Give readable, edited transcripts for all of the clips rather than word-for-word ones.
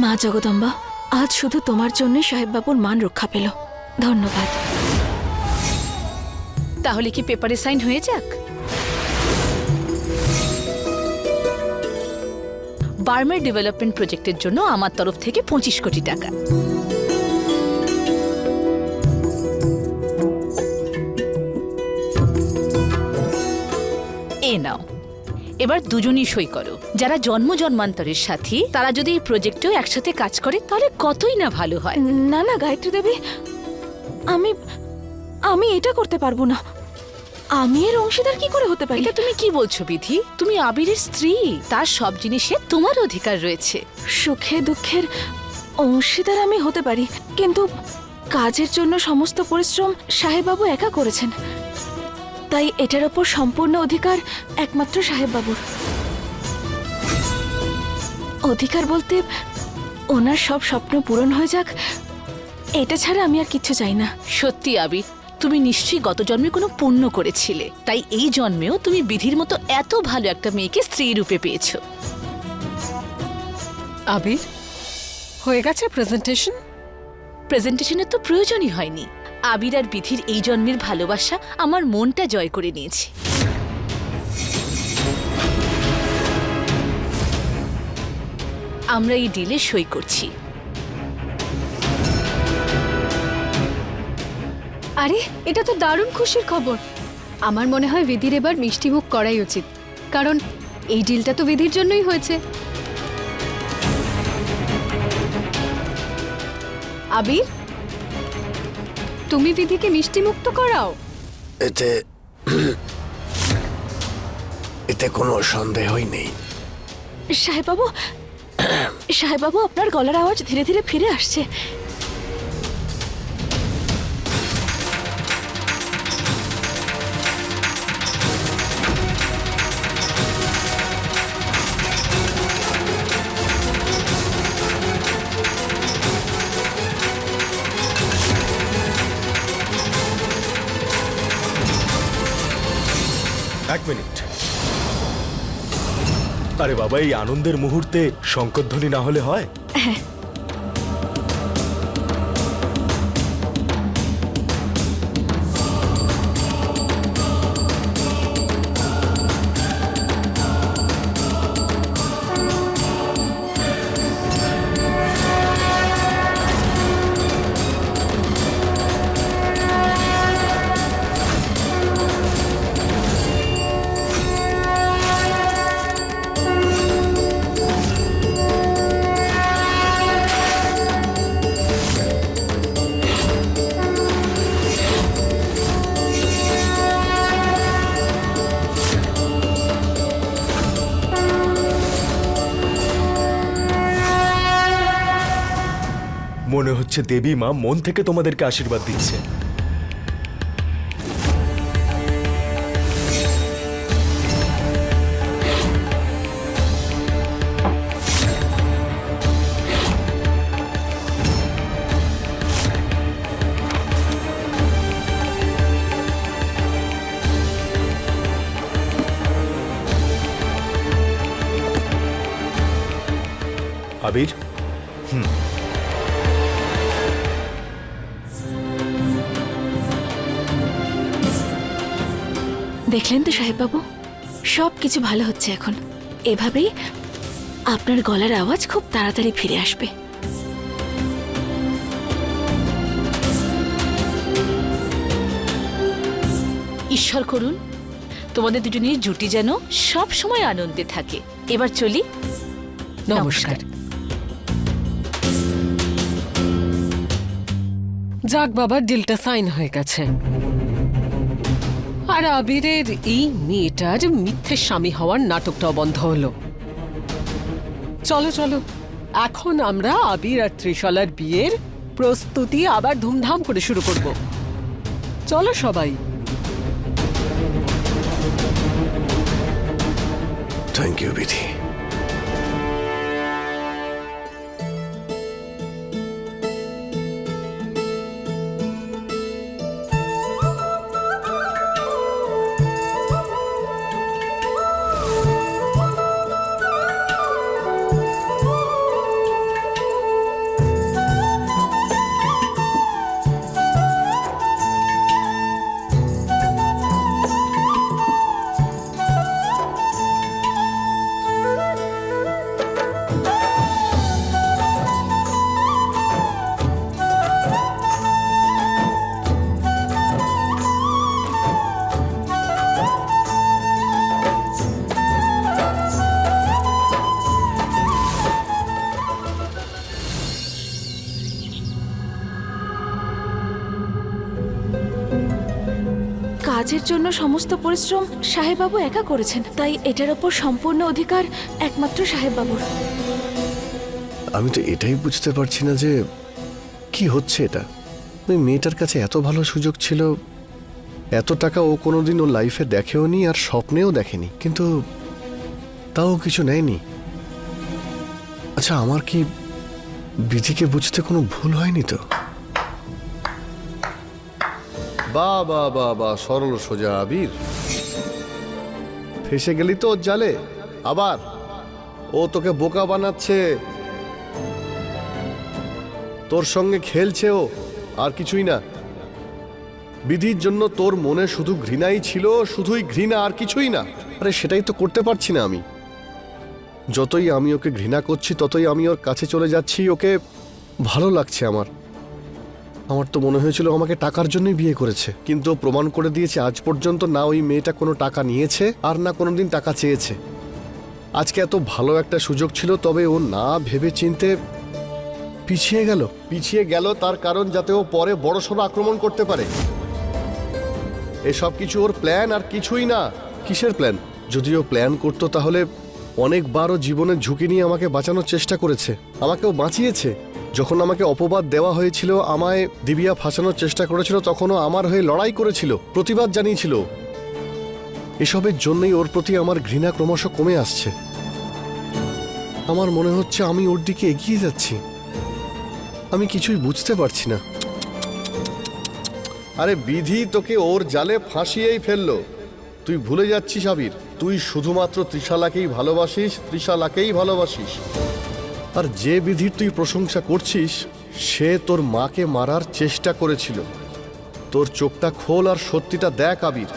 মা জগদম্বা, আজ শুধু তোমার জন্যই সাহেব বাবুর মান রক্ষা পেল। ধন্যবাদ। তাহলে কি পেপারে সাইন হয়ে যাক? বার্মার ডেভেলপমেন্ট প্রজেক্টের জন্য আমার তরফ থেকে 25 কোটি টাকা। এ নাও, এবার দুজনই সই করো। যারা জন্ম জন্মান্তরের সাথী, তারা যদি এই প্রজেক্টেও একসাথে কাজ করে তাহলে কতই না ভালো হয়। না না গায়ত্রী দেবী, আমি আমি এটা করতে পারবো না। আমি এর অংশীদার কি করে হতে পারি? এটা তুমি কি বলছো বিধি? তুমি আবিরের স্ত্রী, তার সব জিনিসে তোমার অধিকার রয়েছে। সুখে দুঃখের অংশীদার আমি হতে পারি, কিন্তু কাজের জন্য সমস্ত পরিশ্রম সাহেব বাবু একা করেছেন, তাই এটার ওপর সম্পূর্ণ অধিকার একমাত্র সাহেব বাবুর। অধিকার বলতে ওনার সব স্বপ্ন পূরণ হয়ে যাক, এটা ছাড়া আমি আর কিচ্ছু চাই না। সত্যি আবির, তুমি নিশ্চয়ই গত জন্মে কোনো পুণ্য করেছিলে, তাই এই জন্মেও তুমি বিধির মতো এত ভালো একটা মেয়েকে স্ত্রী রূপে পেয়েছো। আবির, হয়ে গেছে প্রেজেন্টেশন? প্রেজেন্টেশনের তো প্রয়োজনই হয়নি। আবির আর বিধির এই জন্মের ভালোবাসা আমার মনটা জয় করে নিয়েছে। আমরা এই ডিলে সই করছি। আরে, এটা তো দারুণ খুশির খবর। আমার মনে হয় বিধির এবার মিষ্টিমুখ করাই উচিত, কারণ এই ডিলটা তো বিধির জন্যই হয়েছে। আবির, তুমি বিধিকে মিষ্টিমুক্ত করাও। এতে কোনো সন্দেহই নেই। সাহেব বাবু, সাহেব বাবু, আপনার গলার আওয়াজ ধীরে ধীরে ফিরে আসছে। এক মিনিট। আরে বাবা, এই আনন্দের মুহূর্তে শঙ্করধ্বনি না হলে হয়? মনে হচ্ছে দেবী মা মন থেকে তোমাদেরকে আশীর্বাদ দিচ্ছে। আবির, দেখলেন তো সাহেব বাবু, সব কিছু ভালো হচ্ছে এখন। এভাবেই আপনার গলার আওয়াজ খুব তাড়াতাড়ি ফিরে আসবে। ঈশ্বর করুন তোমাদের দুজনের জুটি যেন সব সময় আনন্দে থাকে। এবার চলি। নমস্কার। যাক বাবা, ডিলটা সাইন হয়ে গেছে। আর আবিরের এই মেয়েটার মিথ্যে স্বামী হওয়ার নাটকটাও বন্ধ হলো। চলো চলো, এখন আমরা আবির আর ত্রিশালার বিয়ের প্রস্তুতি আবার ধুমধাম করে শুরু করব। চলো সবাই। থ্যাংক ইউ বিধি। কাজের জন্য সমস্ত পরিশ্রম সাহেববাবু একা করেছেন, তাই এটার ওপর সম্পূর্ণ অধিকার একমাত্র সাহেববাবুর। আমি তো এটাই বুঝতে পারছি না যে কি হচ্ছে এটা। ওই মেয়েটার কাছে এত ভালো সুযোগ ছিল, এত টাকা ও কোনোদিন ওর লাইফে দেখেও নি আর স্বপ্নেও দেখেনি, কিন্তু তাও কিছু নেয়নি। আচ্ছা, আমার কি বিধিকে বুঝতে কোনো ভুল হয়নি তো? বা বা বা বা, সরল সোজা আবির, ফেসে গেলি তো ওর জালে। আবার ও তোকে বোকা বানাচ্ছে, তোর সঙ্গে খেলছে ও, আর কিছুই না। বিধির জন্য তোর মনে শুধু ঘৃণাই ছিল, শুধুই ঘৃণা, আর কিছুই না। আরে সেটাই তো করতে পারছি না আমি। যতই আমি ওকে ঘৃণা করছি ততই আমি ওর কাছে চলে যাচ্ছি, ওকে ভালো লাগছে আমার। আমার তো মনে হয়েছিল আমাকে টাকার জন্যই বিয়ে করেছে, কিন্তু ও প্রমাণ করে দিয়েছে আজ পর্যন্ত না ওই মেয়েটা কোনো টাকা নিয়েছে আর না কোনোদিন টাকা চেয়েছে। আজকে এত ভালো একটা সুযোগ ছিল, তবে ও না ভেবে চিনতে পিছিয়ে গেল তার কারণ যাতে ও পরে বড়সড় আক্রমণ করতে পারে। এসব কিছু ওর প্ল্যান আর কিছুই না। কিসের প্ল্যান? যদি ও প্ল্যান করতো তাহলে অনেকবারও জীবনের ঝুঁকি নিয়ে আমাকে বাঁচানোর চেষ্টা করেছে, আমাকেও বাঁচিয়েছে। যখন আমাকে অপবাদ দেওয়া হয়েছিল, আমায় দিবিয়া ফাঁসানোর চেষ্টা করেছিল, তখনও আমার হয়ে লড়াই করেছিল, প্রতিবাদ জানিয়েছিল। এসবের জন্যই ওর প্রতি আমার ঘৃণা ক্রমশ কমে আসছে। আমার মনে হচ্ছে আমি ওর দিকে এগিয়ে যাচ্ছি, আমি কিছুই বুঝতে পারছি না। আরে বিধি তোকে ওর জালে ফাঁসিয়েই ফেললো, তুই ভুলে যাচ্ছিস আবির। তুই শুধুমাত্র ত্রিশালাকেই ভালোবাসিস। আর যে বিধির তুই প্রশংসা করছিস, সে তোর মাকে মারার চেষ্টা করেছিল। তোর চোখটা খোল আর সত্যিটা দেখ আবির।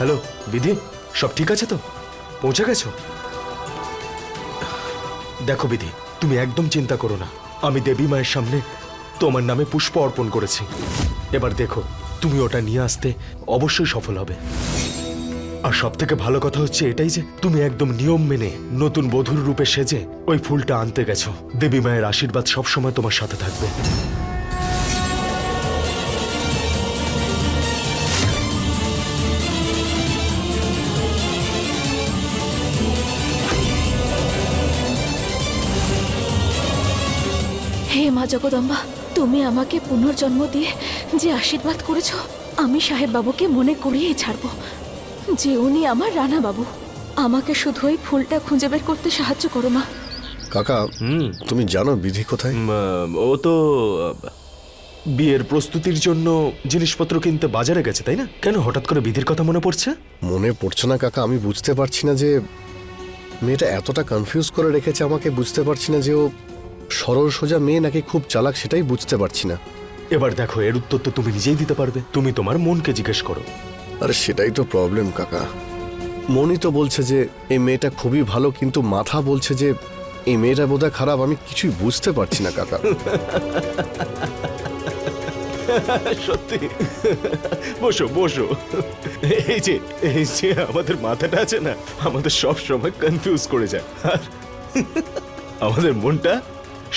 হ্যালো বিধি, সব ঠিক আছে তো? পৌঁছে গেছো? দেখো বিধি, তুমি একদম চিন্তা করো না। আমি দেবী মায়ের সামনে তোমার নামে পুষ্প অর্পণ করেছি। এবার দেখো, তুমি ওটা নিয়ে আসতে অবশ্যই সফল হবে। আর সব থেকে ভালো কথা হচ্ছে এটাই যে তুমি একদম নিয়ম মেনে নতুন বধূর রূপে সেজে ওই ফুলটা আনতে গেছো। দেবী মায়ের আশীর্বাদ সবসময় তোমার সাথে থাকবে। হে মা জগদম্বা, তুমি আমাকে পুনর্জন্ম দিয়ে যে আশীর্বাদ করেছ, আমি সাহেববাবুকে মনে করিয়ে ছাড়ব যে উনি আমার রানা বাবু। আমাকে শুধু ওই ফুলটা খুঁজে বের করতে সাহায্য করো মা। কাকা, তুমি জানো বিধি কোথায়? ও তো বিয়ের প্রস্তুতির জন্য জিনিসপত্র কিনতে বাজারে গেছে, তাই না? কেন হঠাৎ করে বিধির কথা মনে পড়ছে? মনে পড়ছে না কাকা, আমি বুঝতে পারছি না যে মেয়েটা এতটা কনফিউজ করে রেখেছে আমাকে। বুঝতে পারছি না যে ও সরল সোজা মেয়ে নাকি খুব চালাক, সেটাই বুঝতে পারছি না। এবার দেখো, এর উত্তর তো তুমি নিজেই দিতে পারবে। তুমি তোমার মনকে জিজ্ঞেস করো। আরে সেটাই তো প্রবলেম কাকা। মনই তো বলছে যে এই মেয়েটা খুবই ভালো, কিন্তু মাথা বলছে যে এই মেয়েটা বোধহয় খারাপ। আমি কিছুই বুঝতে পারছি না কাকা। সত্যি? বসো বসো। এই যে আমাদের মাথাটা আছে না, আমাদের সব সময় কনফিউজ করে যায়, আর আমাদের মনটা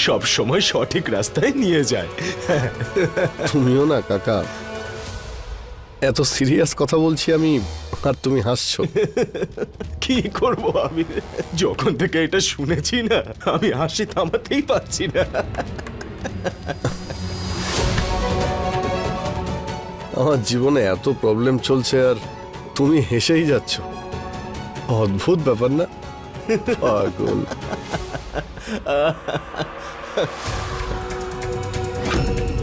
সব সময় সঠিক রাস্তায় নিয়ে যায়। তুমিও না কাকা, এত সিরিয়াস কথা বলছি আমি আর তুমি হাসছো। কি করব আমি, যখন থেকে এটা শুনেছি না, আমি হাসি থামাতেই পারছি না। আমার জীবনে এত প্রবলেম চলছে আর তুমি হেসেই যাচ্ছ। অদ্ভুত ব্যাপার না? পাগল।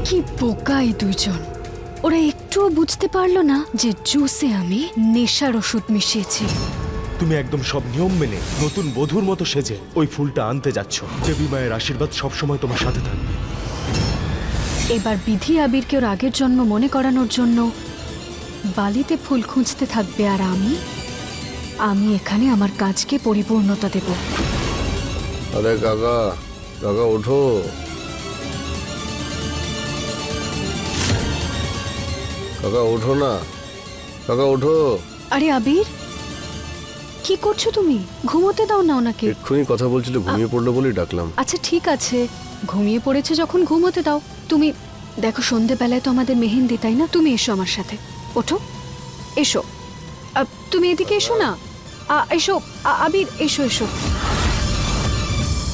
কি বোকা এই দুইজন! ওরা একটুও বুঝতে পারলো না যে জুসে আমি নেশার ওষুধ মিশিয়েছি। তুমি একদম সব নিয়ম মেনে নতুন বধূর মতো সেজে ওই ফুলটা আনতে যাচ্ছ। দেবী মায়ের আশীর্বাদ সবসময় তোমার সাথে থাকবে। এবার বিধি আবিরকে ওর আগের জন্ম মনে করানোর জন্য বালিতে ফুল খুঁজতে থাকবে আর আমি এখানে আমার কাজকে পরিপূর্ণতা দেব। আরে কাকা, কাকা ওঠো। কাকা ওঠো না, কাকা ওঠো। আরে আবির, কি করছো তুমি? ঘুমোতে দাও না ওনাকে। এক্ষুনি কথা বলছিল, ঘুমিয়ে পড়লো বলেই ডাকলাম। আচ্ছা ঠিক আছে, ঘুমিয়ে পড়েছে যখন ঘুমোতে দাও। তুমি দেখো সন্ধেবেলায় তো আমাদের মেহেন্দি, তাই না? তুমি এসো আমার সাথে, ওঠো, এসো। তুমি এদিকে এসো না। এসো আবির, এসো এসো।